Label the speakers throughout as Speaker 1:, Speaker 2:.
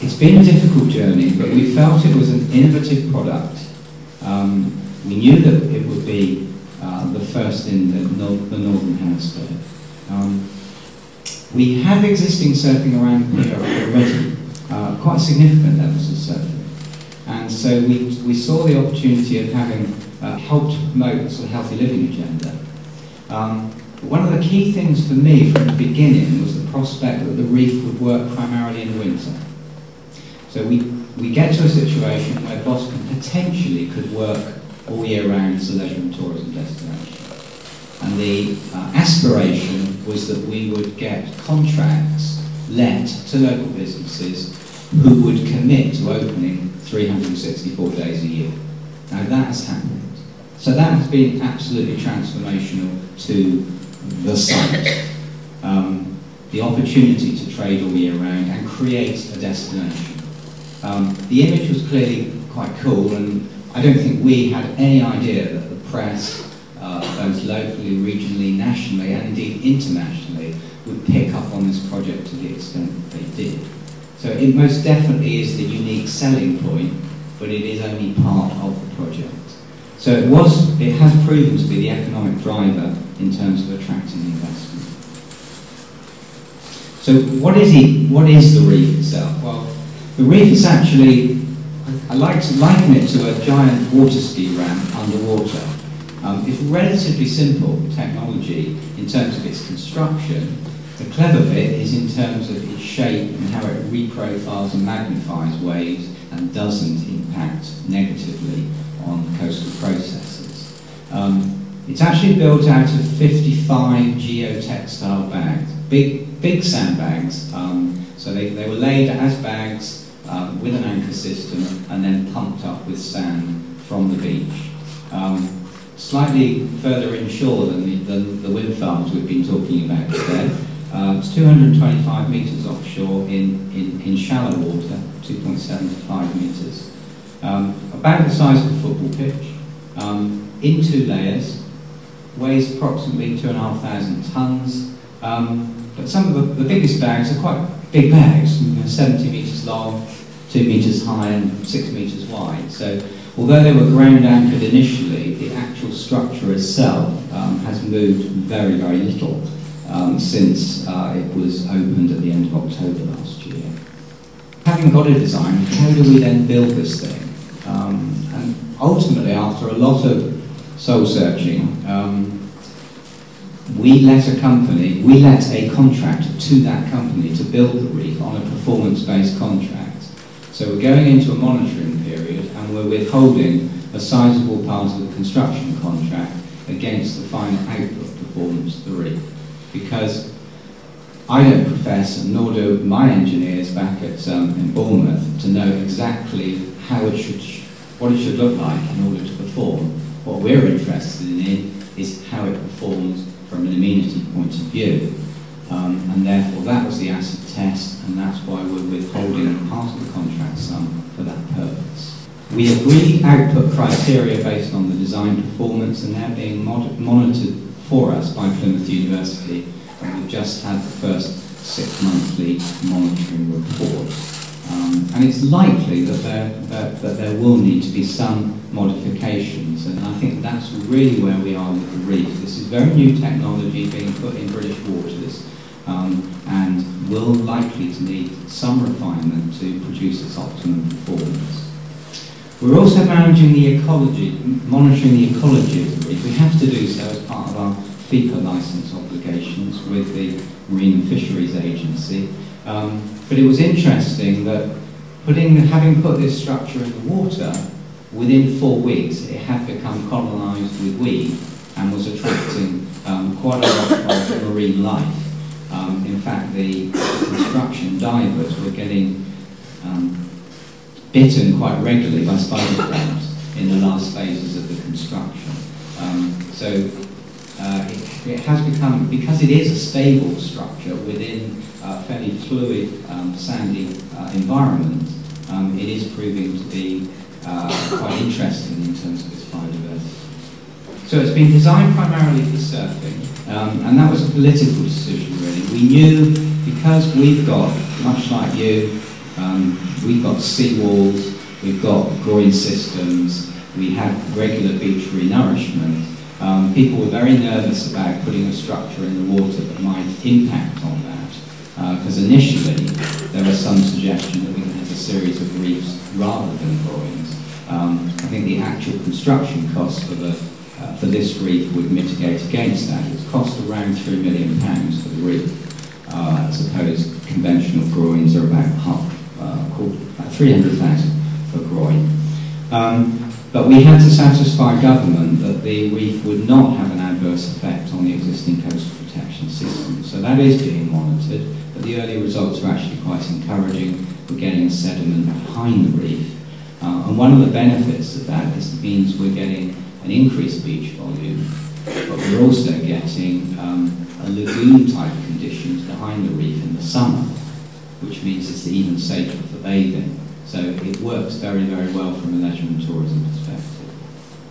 Speaker 1: It's been a difficult journey, but we felt it was an innovative product. We knew that it would be the first in the Northern Hemisphere. We have existing surfing around here already, quite significant levels of surfing. And so we saw the opportunity of having helped promote the sort of healthy living agenda. One of the key things for me from the beginning was the prospect that the reef would work primarily in the winter. So we get to a situation where Boston potentially could work all year round as a leisure and tourism destination. And the aspiration was that we would get contracts let to local businesses who would commit to opening 364 days a year. Now that has happened. So that has been absolutely transformational to the site. The opportunity to trade all year round and create a destination. The image was clearly quite cool, and I don't think we had any idea that the press, both locally, regionally, nationally, and indeed internationally, would pick up on this project to the extent that they did. So it most definitely is the unique selling point, but it is only part of the project. So it has proven to be the economic driver in terms of attracting investment. So what is the reef itself? Well, the reef is actually, I like to liken it to a giant water ski ramp underwater. It's relatively simple technology in terms of its construction. The clever bit is in terms of its shape and how it reprofiles and magnifies waves and doesn't impact negatively on coastal processes. It's actually built out of 55 geotextile bags, big sandbags. So they were laid as bags with an anchor system and then pumped up with sand from the beach. Slightly further inshore than the wind farms we've been talking about today. It's 225 metres offshore in shallow water, 2.75 metres. About the size of a football pitch, in 2 layers, weighs approximately 2,500 tonnes. But some of the biggest bags are quite big bags, 70 metres long, 2 metres high and 6 metres wide. So although they were ground anchored initially, the actual structure itself has moved very, very little since it was opened at the end of October last year. Having got a design, how do we then build this thing? And ultimately, after a lot of soul searching, we let a contract to that company to build the reef on a performance-based contract. So we're going into a monitoring period and we're withholding a sizable part of the construction contract against the final output performance of the reef. Because I don't profess, and nor do my engineers back at in Bournemouth, to know exactly what it should look like in order to perform. What we're interested in is how it performs from an amenity point of view. And therefore that was the acid test, and that's why we're withholding part of the contract sum for that purpose. We agreed output criteria based on the design performance, and they're being monitored for us by Plymouth University, and we've just had the first 6-monthly monitoring report. And it's likely that there will need to be some modifications, and I think that's really where we are with the reef. This is very new technology being put in British waters, and will likely to need some refinement to produce its optimum performance. We're also monitoring the ecology of the reef. We have to do so as part of our FEPA licence obligations with the Marine and Fisheries Agency. But it was interesting that having put this structure in the water, within 4 weeks it had become colonised with weed and was attracting quite a lot of marine life. In fact, the construction divers were getting bitten quite regularly by spider crabs in the last phases of the construction. It has become, because it is a stable structure within a fairly fluid, sandy environment, it is proving to be quite interesting in terms of its biodiversity. So it's been designed primarily for surfing, and that was a political decision really. We knew, because we've got, much like you, We've got seawalls, we've got groin systems, we have regular beach renourishment. People were very nervous about putting a structure in the water that might impact on that, because initially there was some suggestion that we could have a series of reefs rather than groins. I think the actual construction cost for this reef would mitigate against that. It's cost around £3 million for the reef, as opposed to conventional groins are about about 300,000 for a groin. But we had to satisfy government that the reef would not have an adverse effect on the existing coastal protection system. So that is being monitored, but the early results are actually quite encouraging. We're getting sediment behind the reef. And one of the benefits of that is it means we're getting an increased beach volume, but we're also getting a lagoon-type conditions behind the reef in the summer, which means it's even safer for bathing. So it works very, very well from a leisure and tourism perspective.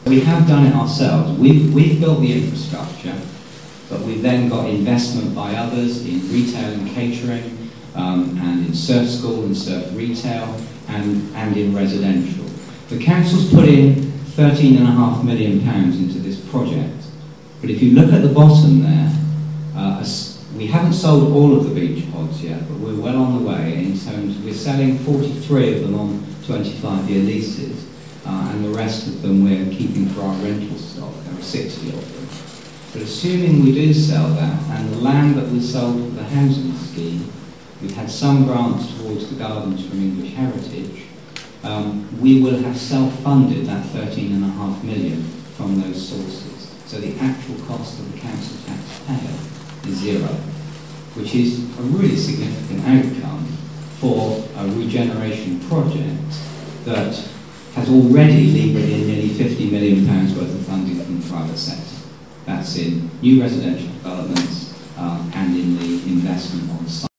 Speaker 1: We have done it ourselves. We've built the infrastructure, but we've then got investment by others in retail and catering, and in surf school and surf retail, and in residential. The council's put in £13.5 million into this project, but if you look at the bottom there, we haven't sold all of the beach pods yet, but we're well on the way in terms of, we're selling 43 of them on 25-year leases, and the rest of them we're keeping for our rental stock. There are 60 of them. But assuming we do sell that, and the land that we sold for the housing scheme, we've had some grants towards the gardens from English Heritage, we will have self-funded that £13.5 million from those sources. So the actual cost of the council taxpayer is zero, which is a really significant outcome for a regeneration project that has already levered in nearly £50 million worth of funding from the private sector. That's in new residential developments and in the investment on site.